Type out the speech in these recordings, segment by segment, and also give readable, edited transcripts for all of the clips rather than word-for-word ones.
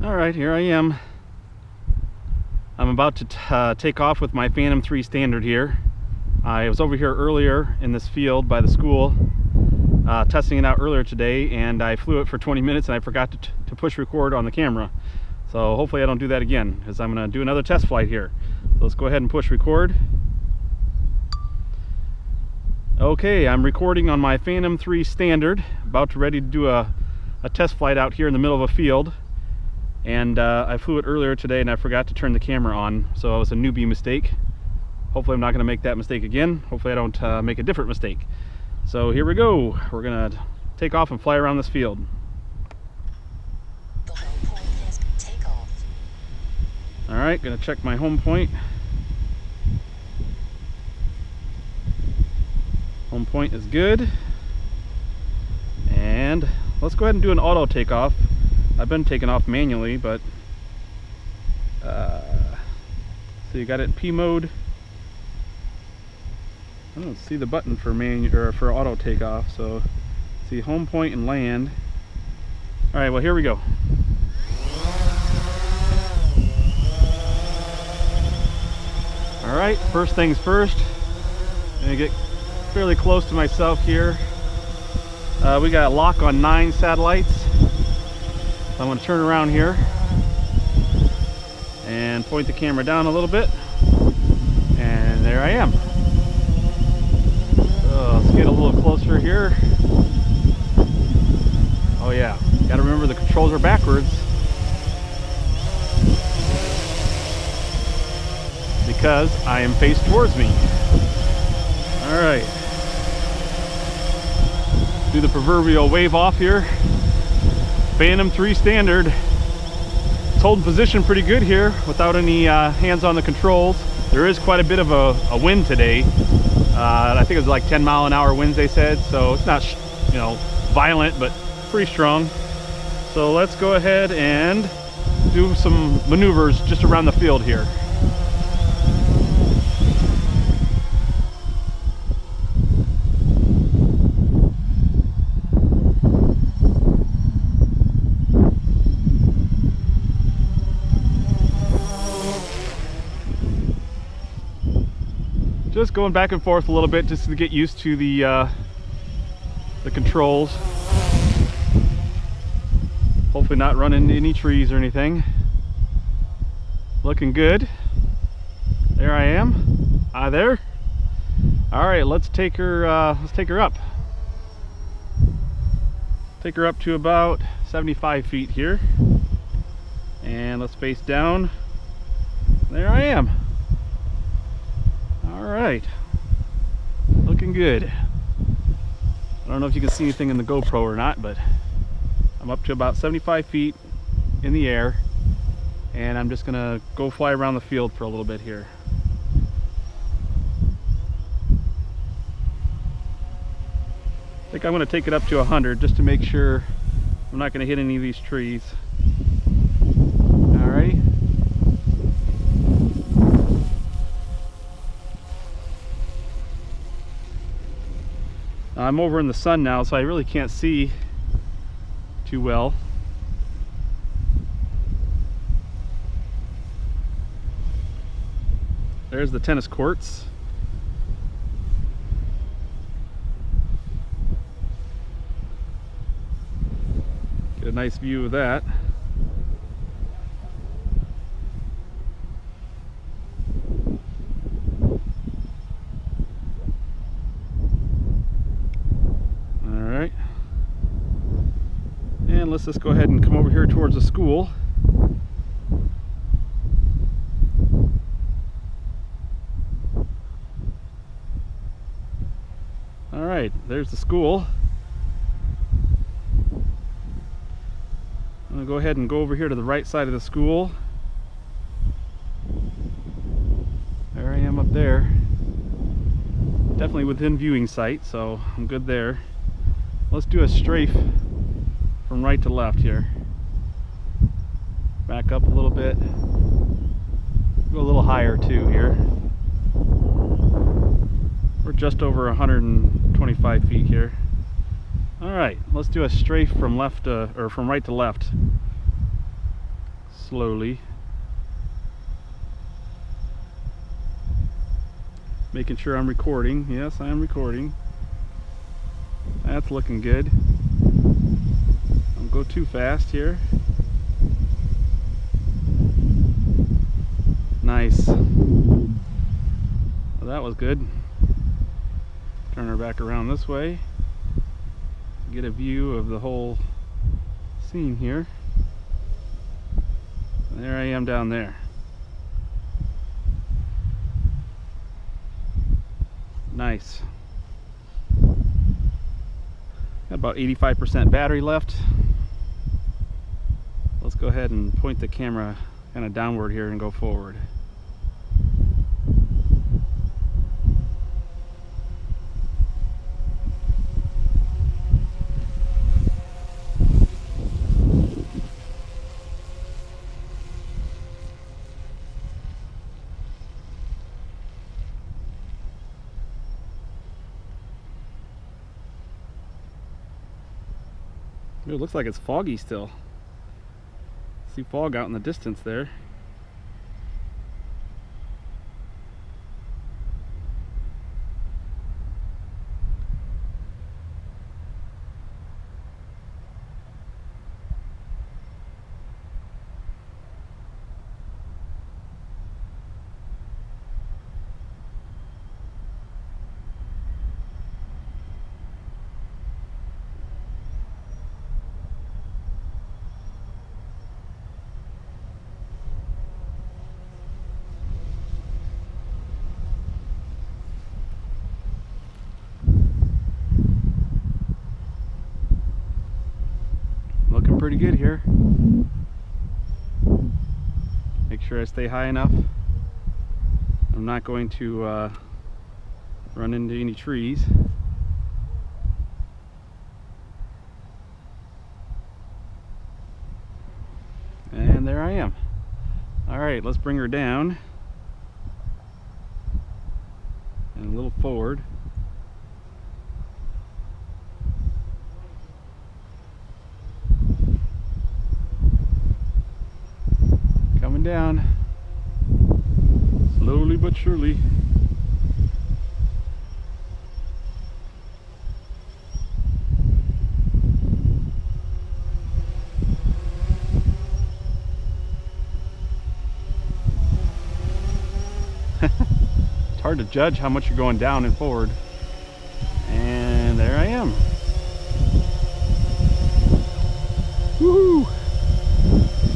Alright, here I am. I'm about to take off with my Phantom 3 Standard here. I was over here earlier in this field by the school, testing it out earlier today, and I flew it for 20 minutes and I forgot to push record on the camera. So hopefully I don't do that again, because I'm going to do another test flight here. So let's go ahead and push record. Okay, I'm recording on my Phantom 3 Standard, about to ready to do a test flight out here in the middle of a field. And I flew it earlier today and I forgot to turn the camera on, so it was a newbie mistake. Hopefully I'm not going to make that mistake again. Hopefully I don't make a different mistake. So here we go. We're going to take off and fly around this field. The home point is takeoff. Alright, going to check my home point. Home point is good. And let's go ahead and do an auto takeoff. I've been taking off manually, but so you got it in P mode. I don't see the button for for auto takeoff. So see home point and land. All right, well here we go. All right, first things first. I'm gonna get fairly close to myself here. We got a lock on 9 satellites. I'm going to turn around here and point the camera down a little bit, and there I am. So let's get a little closer here. Oh yeah, got to remember the controls are backwards because I am faced towards me. Alright, do the proverbial wave off here. Phantom 3 Standard. It's holding position pretty good here without any hands on the controls. There is quite a bit of a wind today. I think it was like 10-mile-an-hour winds they said, so it's not violent, but pretty strong. So let's go ahead and do some maneuvers just around the field here. Just going back and forth a little bit just to get used to the controls. Hopefully not running into any trees or anything. Looking good. There I am. Hi there. All right, let's take her up. Take her up to about 75 feet here, and let's face down. There I am. Alright, looking good. I don't know if you can see anything in the GoPro or not, but I'm up to about 75 feet in the air, and I'm just gonna go fly around the field for a little bit here. I think I'm gonna take it up to 100 just to make sure I'm not gonna hit any of these trees. Alrighty. I'm over in the sun now, so I really can't see too well. There's the tennis courts. Get a nice view of that. And let's just go ahead and come over here towards the school. All right, there's the school. I'm gonna go ahead and go over here to the right side of the school. There I am up there. Definitely within viewing sight, so I'm good there. Let's do a strafe from right to left here. Back up a little bit. Go a little higher too here. We're just over 125 feet here. All right, let's do a strafe from left or from right to left. slowly. Making sure I'm recording. Yes, I am recording. That's looking good. Don't go too fast here. Nice. Well, that was good. Turn her back around this way. Get a view of the whole scene here. There I am down there. Nice. Got about 85% battery left. Let's go ahead and point the camera kind of downward here and go forward. It looks like it's foggy still. See fog out in the distance there. Looking pretty good here. Make sure I stay high enough. I'm not going to run into any trees. And there I am. Alright, let's bring her down and a little forward. Coming down slowly but surely. It's hard to judge how much you're going down and forward. And there I am. Woohoo!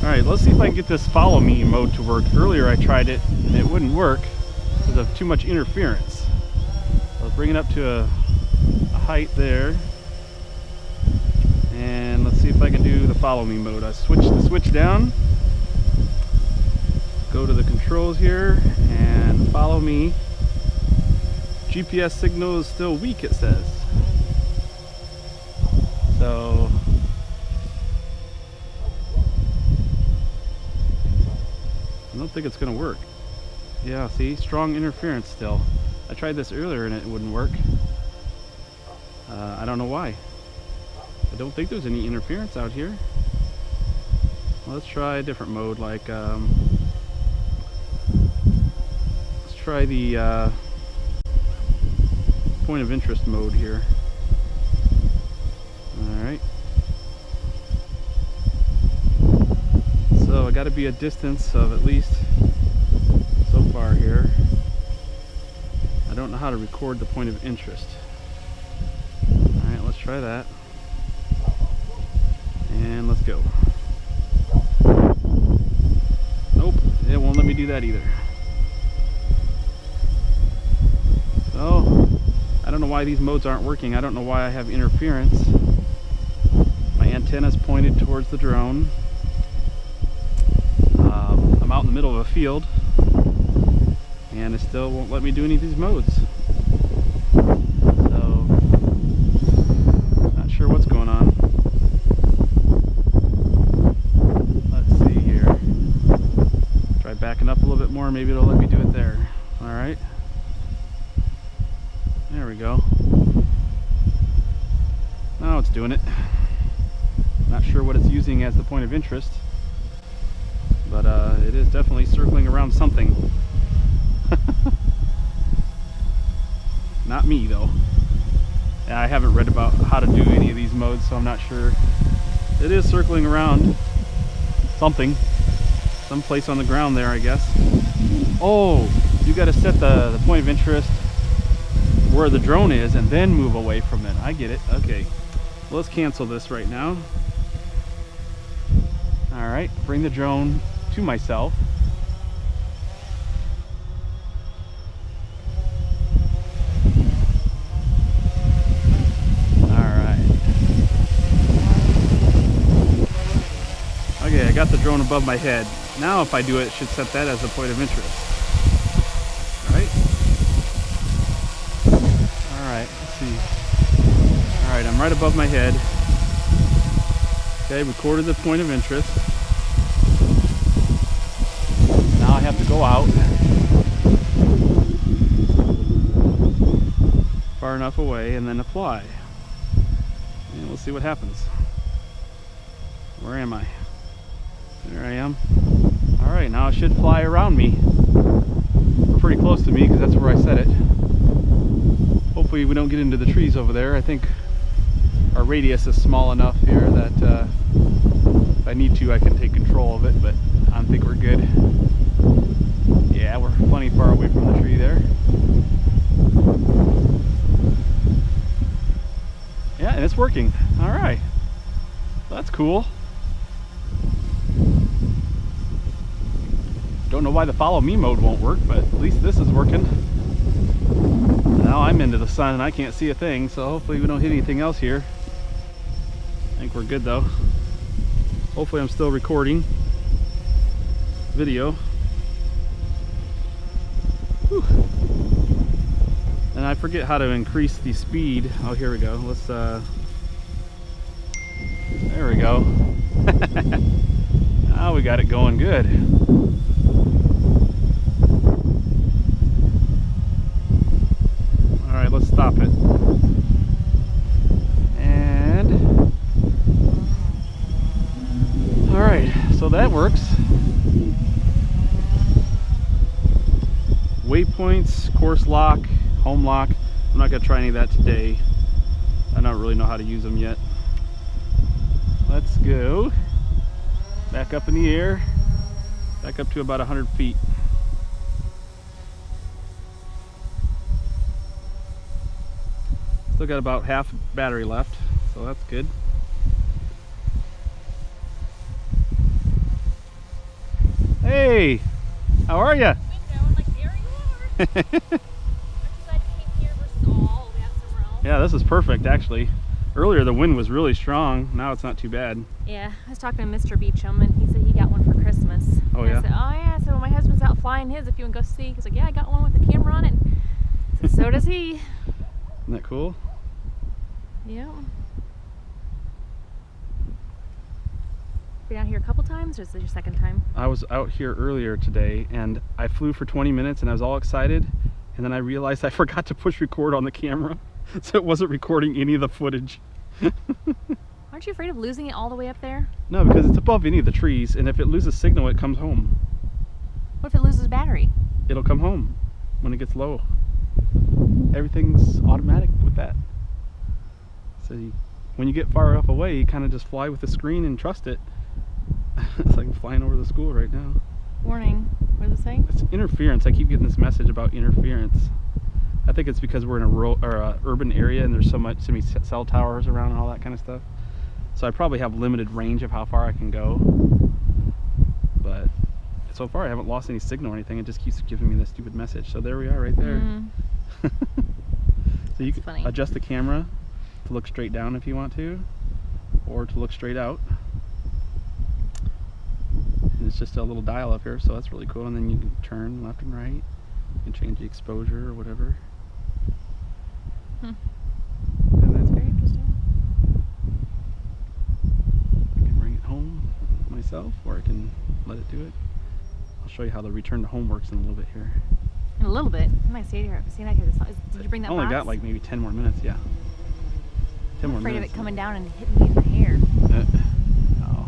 Alright, let's see if I can get this follow me mode to work. Earlier I tried it and it wouldn't work because of too much interference. I'll bring it up to a height there. And let's see if I can do the follow me mode. I switch the switch down. Go to the controls here and follow me. GPS signal is still weak, it says. So I don't think it's gonna work. Yeah, see, strong interference still. I tried this earlier and it wouldn't work. I don't know why. I don't think there's any interference out here. Well, let's try a different mode, like let's try the point of interest mode here. Alright. So I got to be a distance of at least so far here. I don't know how to record the point of interest. Alright, let's try that. And let's go. Nope, it won't let me do that either. So, I don't know why these modes aren't working. I don't know why I have interference. My antenna's pointed towards the drone. I'm out in the middle of a field and it still won't let me do any of these modes. So, not sure what's going on. Let's see here. Try backing up a little bit more, maybe it'll let me do it there. Alright. There we go. Now it's doing it. Not sure what it's using as the point of interest. but it is definitely circling around something. Not me though. Yeah, I haven't read about how to do any of these modes, so I'm not sure. It is circling around something, someplace on the ground there, I guess. Oh, you got to set the point of interest where the drone is and then move away from it. I get it. Okay, well, let's cancel this right now. All right, bring the drone to myself. Okay, I got the drone above my head. Now if I do it, it should set that as a point of interest. Alright? Alright, let's see. Alright, I'm right above my head. Okay, recorded the point of interest. Now I have to go out. Far enough away and then apply. And we'll see what happens. Where am I? There I am. Alright, now it should fly around me. Or pretty close to me because that's where I set it. Hopefully we don't get into the trees over there. I think our radius is small enough here that if I need to I can take control of it, but I think we're good. Yeah, we're plenty far away from the tree there. Yeah, and it's working. Alright. That's cool. Don't know why the follow me mode won't work, but at least this is working. Now I'm into the sun and I can't see a thing, so hopefully we don't hit anything else here. I think we're good though. Hopefully I'm still recording video. Whew. And I forget how to increase the speed. Oh, here we go. Let's there we go. Now we got it going good. Alright, let's stop it. And alright, so that works. Waypoints, course lock, home lock. I'm not going to try any of that today. I don't really know how to use them yet. Let's go back up in the air, back up to about 100 feet. Still got about half battery left, so that's good. Hey, how are you? Yeah, this is perfect actually. Earlier the wind was really strong, now it's not too bad. Yeah, I was talking to Mr. Beecham and he said he got one for Christmas. Oh and yeah? I said, oh yeah, so my husband's out flying his if you want to go see. He's like, yeah, I got one with a camera on it. I said, so does he. Isn't that cool? Yeah. Been out here a couple times, or is this your second time? I was out here earlier today and I flew for 20 minutes and I was all excited, and then I realized I forgot to push record on the camera, so it wasn't recording any of the footage. Aren't you afraid of losing it all the way up there? No, because it's above any of the trees, and if it loses signal it comes home. What if it loses battery? It'll come home when it gets low. Everything's automatic with that. So when you get far enough away, you kind of just fly with the screen and trust it. It's like I'm flying over the school right now. Warning. What does it say? It's interference. I keep getting this message about interference. I think it's because we're in a rural or urban area and there's so many cell towers around and all that kind of stuff. So I probably have limited range of how far I can go. But so far I haven't lost any signal or anything. It just keeps giving me this stupid message. So there we are right there. So you can adjust the camera to look straight down if you want to, or to look straight out. And it's just a little dial up here, so that's really cool. And then you can turn left and right. You can change the exposure or whatever. And that's very interesting. I can bring it home myself, or I can let it do it. I'll show you how the return to home works in a little bit here. In a little bit. I might stay here. Did you bring that I only box? got like maybe 10 more minutes, yeah. 10 more minutes. I'm afraid of it coming down and hitting me in the hair. Oh.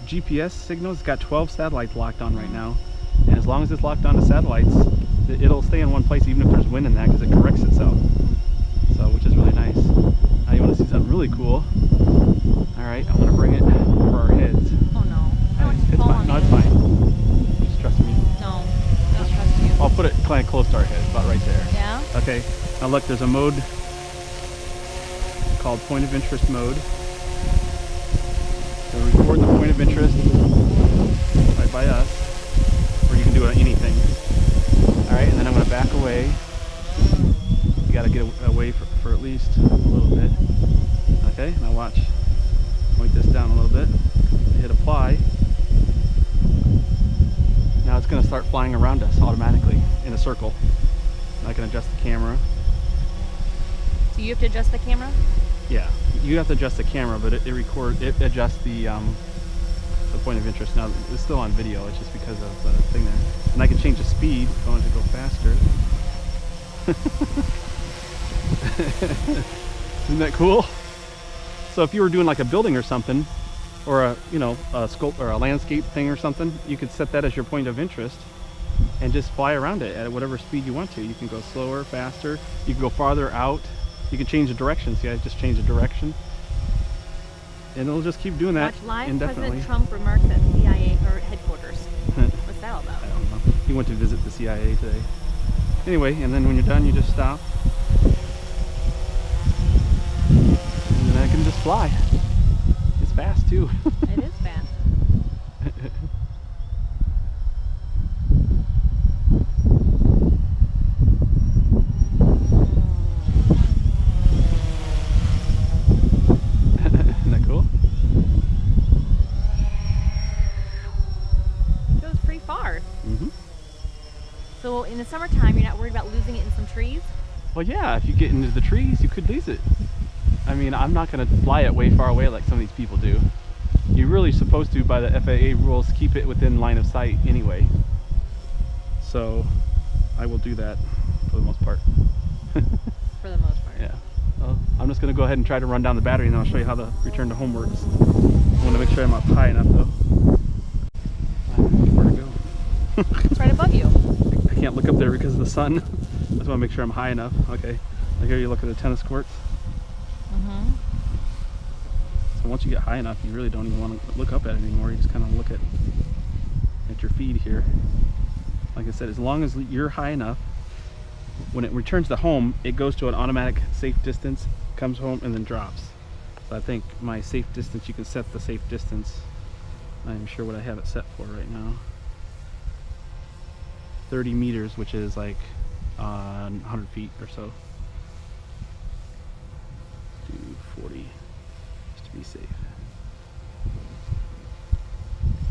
GPS signal. It's got 12 satellites locked on right now, and as long as it's locked on to satellites, it'll stay in one place even if there's wind in that, because it corrects itself. So, which is really nice. Now you want to see something really cool. All right, I'm gonna bring it over our heads. Oh no. I want you to It's fall fine. on No, me. it's fine. Just trust me. No, I don't trust you. I'll put it kind of close to our head, about right there. Yeah? Okay. Now look, there's a mode called point of interest mode. So record the point of interest right by us, or you can do it on anything. All right, and then I'm going to back away. You got to get away for at least a little bit. Okay, now watch. Point this down a little bit. Hit apply. Now it's going to start flying around us automatically in a circle. And I can adjust the camera. So you have to adjust the camera? Yeah, you have to adjust the camera, but it adjusts the point of interest. Now it's still on video. It's just because of the thing there. And I can change the speed if I want to go faster. Isn't that cool? So if you were doing like a building or something, or a sculpt or a landscape thing or something, you could set that as your point of interest and just fly around it at whatever speed you want to. You can go slower, faster. You can go farther out. You can change the direction. See, I just changed the direction, and it'll just keep doing that Watch live indefinitely. President Trump remarks at CIA headquarters. What's that all about? I don't know. He went to visit the CIA today. Anyway, and then when you're done, you just stop, and then I can just fly. It's fast too. It is fast. Isn't that cool? It goes pretty far. Mm-hmm. So in the summertime, you're not worried about losing it in some trees? Well, yeah, if you get into the trees, you could lose it. I mean, I'm not going to fly it way far away like some of these people do. You're really supposed to, by the FAA rules, keep it within line of sight anyway. So I will do that for the most part. For the most part. Yeah. Well, I'm just going to go ahead and try to run down the battery, and then I'll show you how the return to home works. I want to make sure I'm up high enough, though. Where to go? It's right above you. I can't look up there because of the sun. I just want to make sure I'm high enough. Okay. Like here you look at the tennis courts. Mm-hmm. So once you get high enough, you really don't even want to look up at it anymore. You just kind of look at your feed here. Like I said, as long as you're high enough, when it returns to home, it goes to an automatic safe distance, comes home, and then drops. So I think my safe distance, you can set the safe distance. I'm not sure what I have it set for right now. 30 meters, which is like 100 feet or so. Do 40, just to be safe.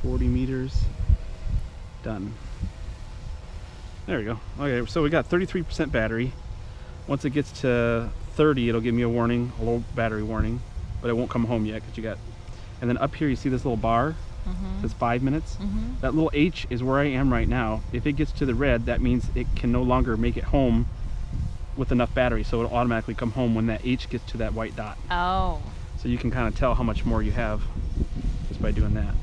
40 meters, done. There we go. Okay, so we got 33% battery. Once it gets to 30, it'll give me a warning, a low battery warning, but it won't come home yet because you got. And then up here, you see this little bar? Mm-hmm. It says 5 minutes. Mm-hmm. That little H is where I am right now. If it gets to the red, that means it can no longer make it home with enough battery, so it'll automatically come home when that H gets to that white dot. Oh. So you can kind of tell how much more you have just by doing that.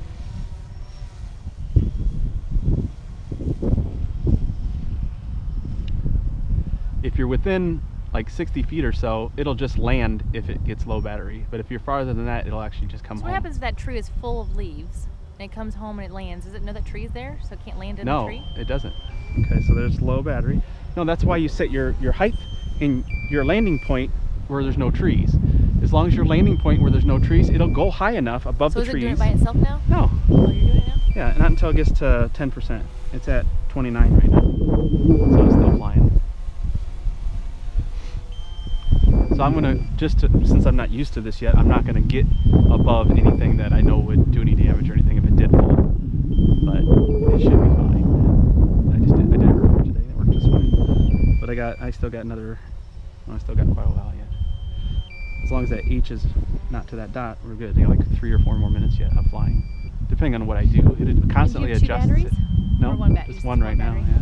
If you're within like 60 feet or so, it'll just land if it gets low battery. But if you're farther than that, it'll actually just come So home. what happens if that tree is full of leaves and it comes home and it lands? Does it know that tree is there, so it can't land in the tree? No, it doesn't. Okay, so there's low battery. No, that's why you set your height and your landing point where there's no trees. As long as your landing point where there's no trees, it'll go high enough above So the is trees. it doing it by itself now? No. Oh, you're doing it now? Yeah, not until it gets to 10%. It's at 29 right now. So it's still flying. So I'm gonna, since I'm not used to this yet, I'm not gonna get above anything that I know would do any damage or anything if it did fall. But it should be fine. I did it earlier today, it worked just fine. But I still got quite a while yet. As long as that H is not to that dot, we're good. I got like 3 or 4 more minutes yet of flying. Depending on what I do. It constantly Did you have 2 adjusts batteries? it. No, Or one just one right now, battery? yeah.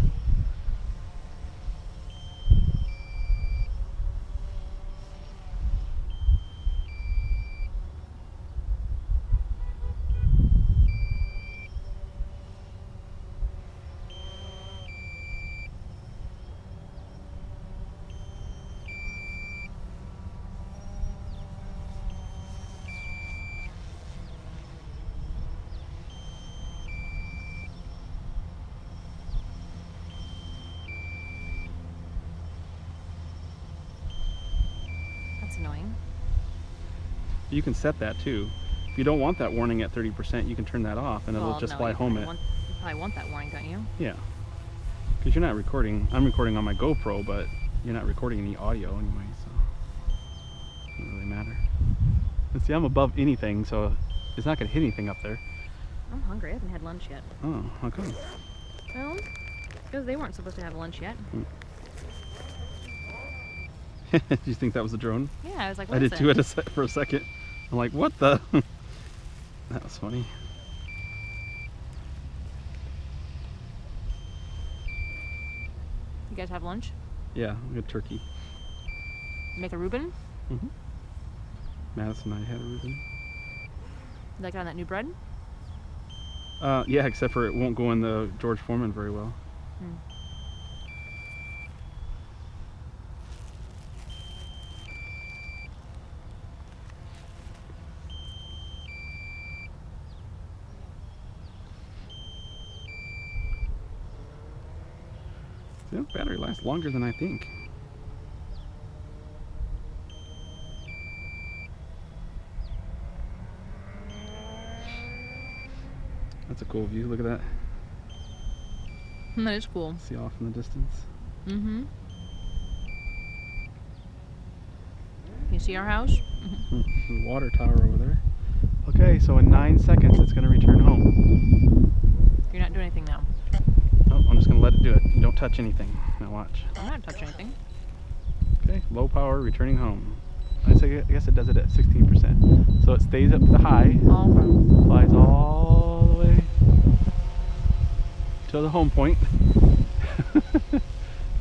You can set that too. If you don't want that warning at 30%, you can turn that off and it'll just fly home you it. probably want that warning, don't you? Yeah. Because you're not recording. I'm recording on my GoPro, but you're not recording any audio anyway, so it doesn't really matter. And see, I'm above anything, so it's not going to hit anything up there. I'm hungry. I haven't had lunch yet. Oh, how come? Well, because they weren't supposed to have lunch yet. Do you think that was a drone? Yeah, I was like, I what did is too it? for a second. I'm like, what the? That was funny. You guys have lunch? Yeah, we had turkey. Make a Reuben? Mm-hmm. Madison and I had a Reuben. You like it on that new bread? Yeah, except for it won't go in the George Foreman very well. The battery lasts longer than I think. That's a cool view. Look at that. That is cool. See off in the distance. Mm-hmm. Can you see our house? The water tower over there. Okay, so in 9 seconds it's going to return home. You're not doing anything now. Oh, I'm just going to let it do it. You don't touch anything. Now watch. I'm not touching anything. Okay, low power, returning home. I guess it does it at 16%. So it stays up the high, flies all the way to the home point,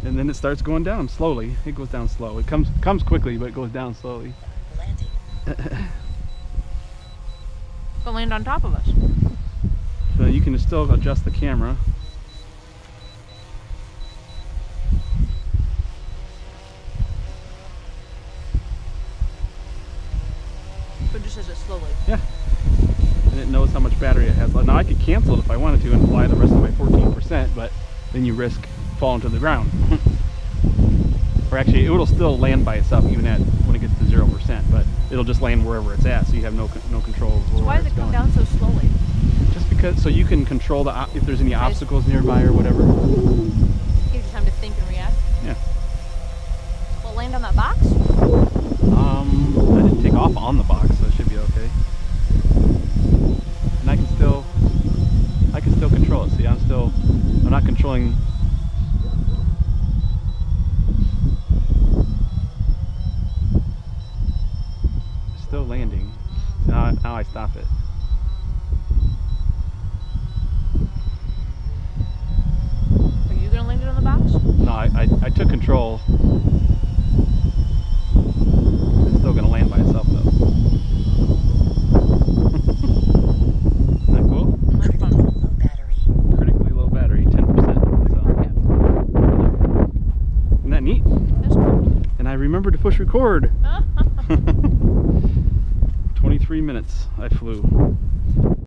and then it starts going down slowly. It goes down slow. It comes quickly, but it goes down slowly. Landing. Go land on top of us. So you can still adjust the camera. But it just says it slowly. Yeah. And it knows how much battery it has left. Now I could cancel it if I wanted to and fly the rest of my 14%, but then you risk falling to the ground. Or actually, it will still land by itself even when it gets to 0%, but it'll just land wherever it's at, so you have no control over So why where does it's it come going. down so slowly? Just because, so you can control if there's any obstacles nearby or whatever. Gives you time to think and react. Yeah. Will it land on that box? I didn't take off on the box, so it should be okay. And I can still control it. See, I'm not controlling. Still landing. Now I stop it. Are you gonna land it on the box? No, I took control. It's still gonna land by itself though. Isn't that cool? That's fun. Low battery. Critically low battery, 10%. So. Isn't that neat? That's cool. And I remembered to push record. 23 minutes I flew.